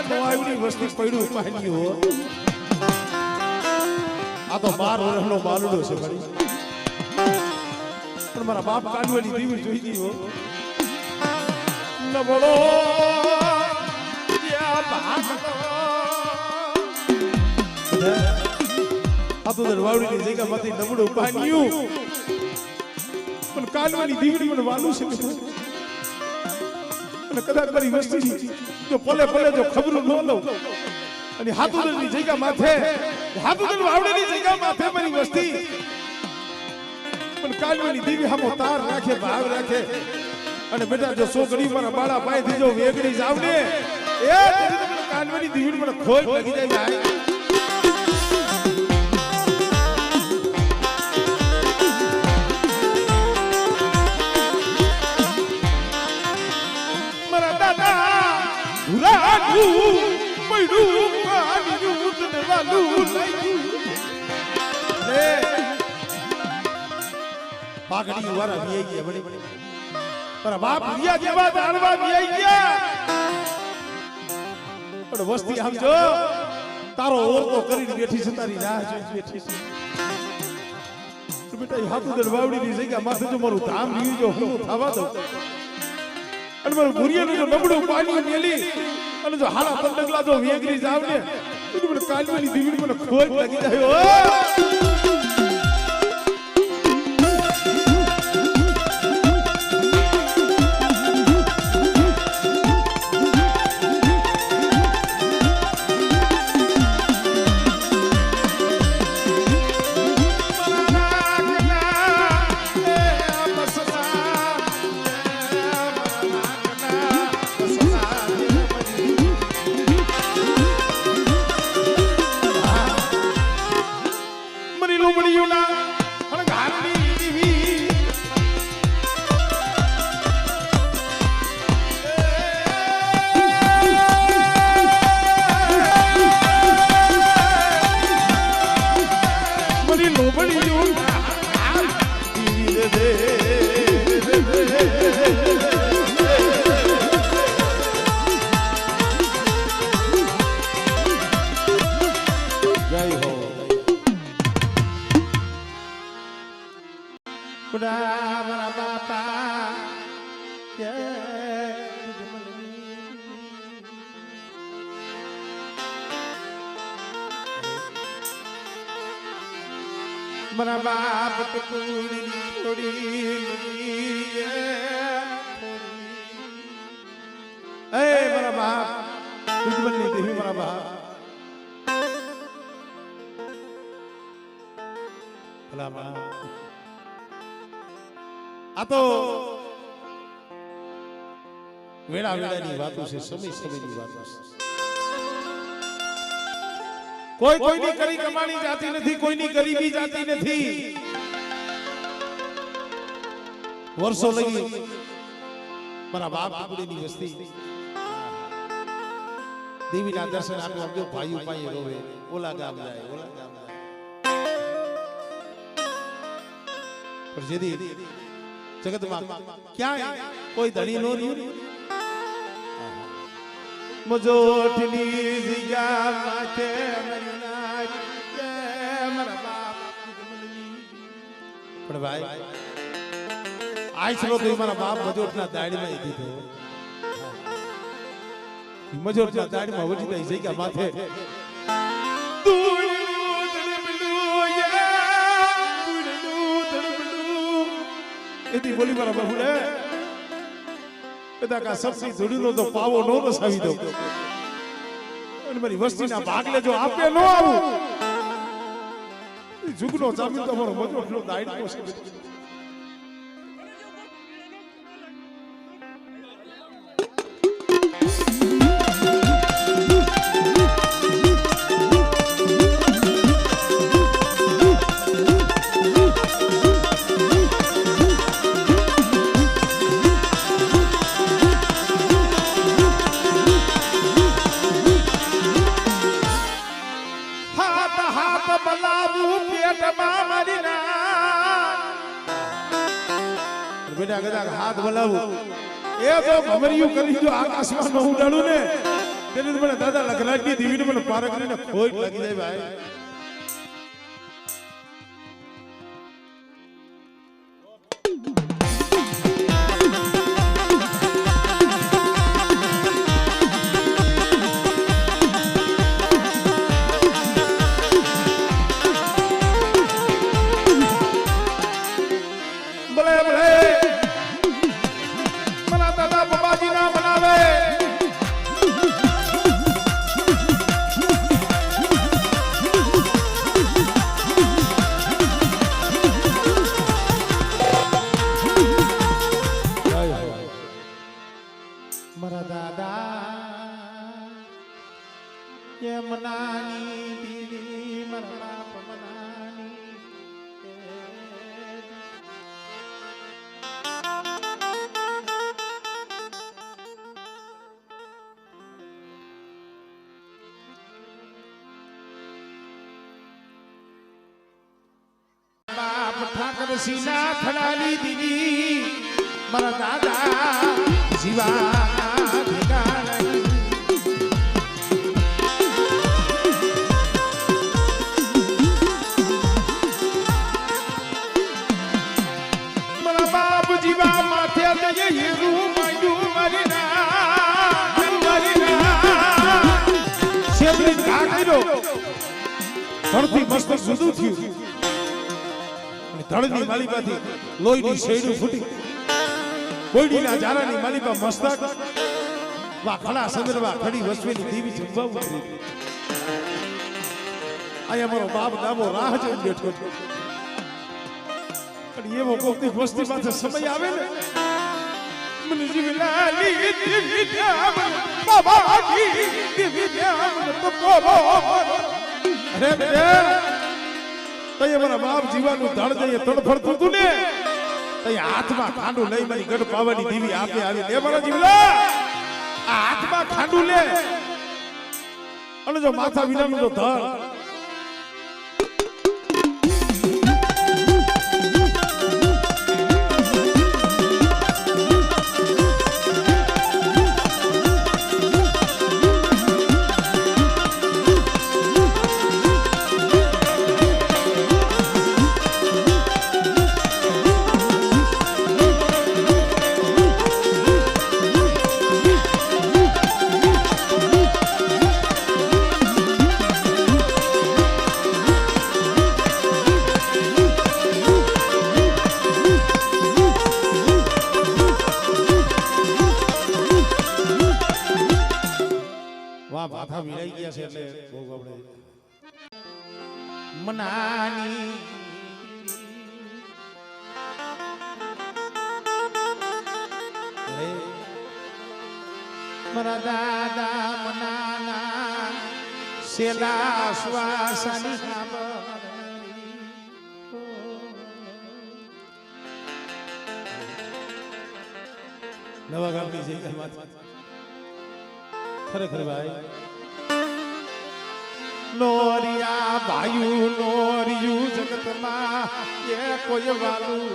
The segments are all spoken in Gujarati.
નો આવડી વસ્તી પડ્યું પાણી હો આ તો 12 વર્ષનો બાલડો છે ભાઈ પણ મારા બાપ કાનવાની દીવી જોઈ ગઈ હો નબળો યા ભાગતો આ તો દરવાવડીની જગ્યામાંથી નબળું પાણ્યું પણ કાનવાની દીવડી મને વાલું છે અને કદાચ મારી વસ્તી જો પલે પલે જો ખબર ન લઉં અને હાથુદરની જગ્યા માથે હાથુદર વાવડીની જગ્યા માથે મારી વસ્તી પણ કાનવાની દીવી હામો તાર રાખે ભાવ રાખે અને બેટા જો સો ઘડી મારા બાળા પાય થી જો વેગડી જાવ ને એ કાનવાની દીવી મને ખોઈ લાગી જાય ભાઈ પાઘડી વાળા વી ગયા બડી પર બાપ રિયા જેવા દાણવા વી ગયા પણ વસ્તી સમજો તારો ઓરતો કરીને બેઠી છે તારી રાહ જોઈ બેઠી છે બેટા હાથુદર વાવડીની જગ્યા માથે જો મારું ધામ લીયું જો હું થવા દઉં અને મારું ભુરિયાનું જો નબળું પાણી મેલી અને જો હાલા પંડગલા જો વેગરી જાવ ને તો મને કાલવાની દીવી મને ખોટ લાગી જાય ઓ मरा बाप टकूड़ी थोड़ी ए मरा बाप दुश्मन नहीं देवी मरा बाप भला बाप आ तो वेड़ा वेड़ा की बातों से समय समय की बातों से कोई कोई ની કરી કમાણી જાતી નથી કોઈની ગરીબી જાતી નથી વર્ષો લગી મારા બાપ ટુકડીની વસ્તી દેવીના દર્શન આપે આપજો ભાઈઓ પાયે રોવે ઓલા ગામ જાય પર જેદી જગતમાં ક્યાં કોઈ ધણી નો રહ્યું મજોઠની જગ્યા માથે પણ ભાઈ આજ છલો તો મારા બાપ મજોઠના દાડીમાં દીધો મજોઠના દાડીમાં વજી જાય જગ્યા માથે એથી બોલી મારા બાપુડે કદા કા સબસી ધૂડીનો તો પાવો નો રસાવી દો અને મારી વસ્તીના ભાગલે જો આપે નો આવું જુગનો જામીન તમારો મજોઠનો દાઈડ પોસે બેટા કદાચ હાથ બોલાવું એ તો ભમરિયું કરી જો આકાશમાં ન ઉડાડું ને તેને મને દાદા લખરાજની દેવીને મને પારકરીને ખોટ લાગી જાય ભાઈ. ઠાકર સીના થડાની દીદી મારા દાદા જીવાના ઠેકાણે મારા બાપ જીવા માથે આજે હીરું માંડ્યું મારી ના શેબરી ઘા કર્યો ધરતી મસ્તક જુદું થયું. ધડની માલિપાથી લોહીની શેડું ફૂટી બોયડીના જારાની માલિપા મસ્તક વા ખડા સંદર્ભા ખડી વસવેની દેવી જંબા ઉતરી. આયા મારો બાપ દાબો રાહ જોઈને બેઠો છે. અને એવો કોકની વસ્તી પાસે સમય આવે ને મને જીવલાલી દેવી નામ બાબાજી દેવી નામ તો કોરો અરે તય મારા બાપ જીવાનું ધડ જઈએ તડફડતું હતું ને તય હાથમાં ખાંડું લઈ મારી ગઢ પાવાની દેવી આપે આવી લે મારા જીવલા આ હાથમાં ખાંડું લે અને જો માથા વિનાનું જો ધડ માથા વિરાઈ ગયા છે એટલે બહુ આપણે મનાની મારા દાદા મનાના સેલા શ્વાસની નવા ગામની જગ્યા ખરેખર ભાઈ નોરિયા ભાયુ નોરિયું જગતમાં એ કોઈ વાલું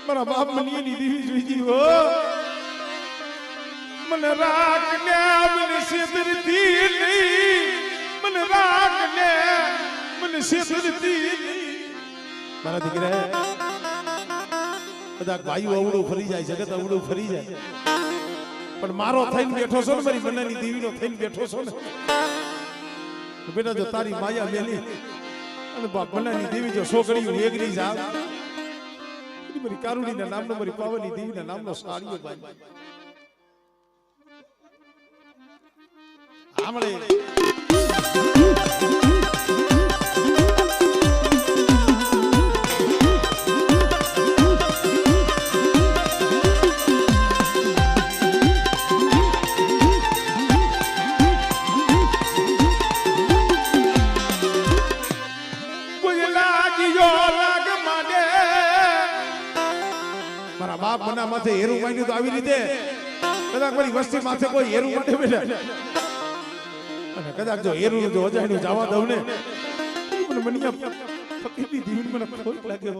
મારા બાપ મને દીધી જોઈતી હો મને રાખ ને મને સેદરતી નહીં મને રાખ ને મને સેદરતી નહીં મારા દીકરા બધા ભાઈઓ અવળું ફરી જાય જગત અવળું ફરી જાય પણ મારો થઈને બેઠો છો ને મારી મનાની દેવીનો થઈને બેઠો છો ને બેટા જો તારી માયા મેલી અને મનાની દેવી જો છોકરીઓ વેગરી જાવ મારી કારુણીના નામનો મારી પાવની દેવીના નામનો સાડીઓ બાંધી આમળે મારા બાપ મના માથે હેરું માંડ્યું તો આવી રીતે કદાચ મારી વસ્તી માથે કોઈ હેરું માટે બેઠા અને કદાચ જો હેરું જો અજાણ્યું જવા દઉં ને મને મનિયા ફકીરની દીવીને મને ખોટ લાગે.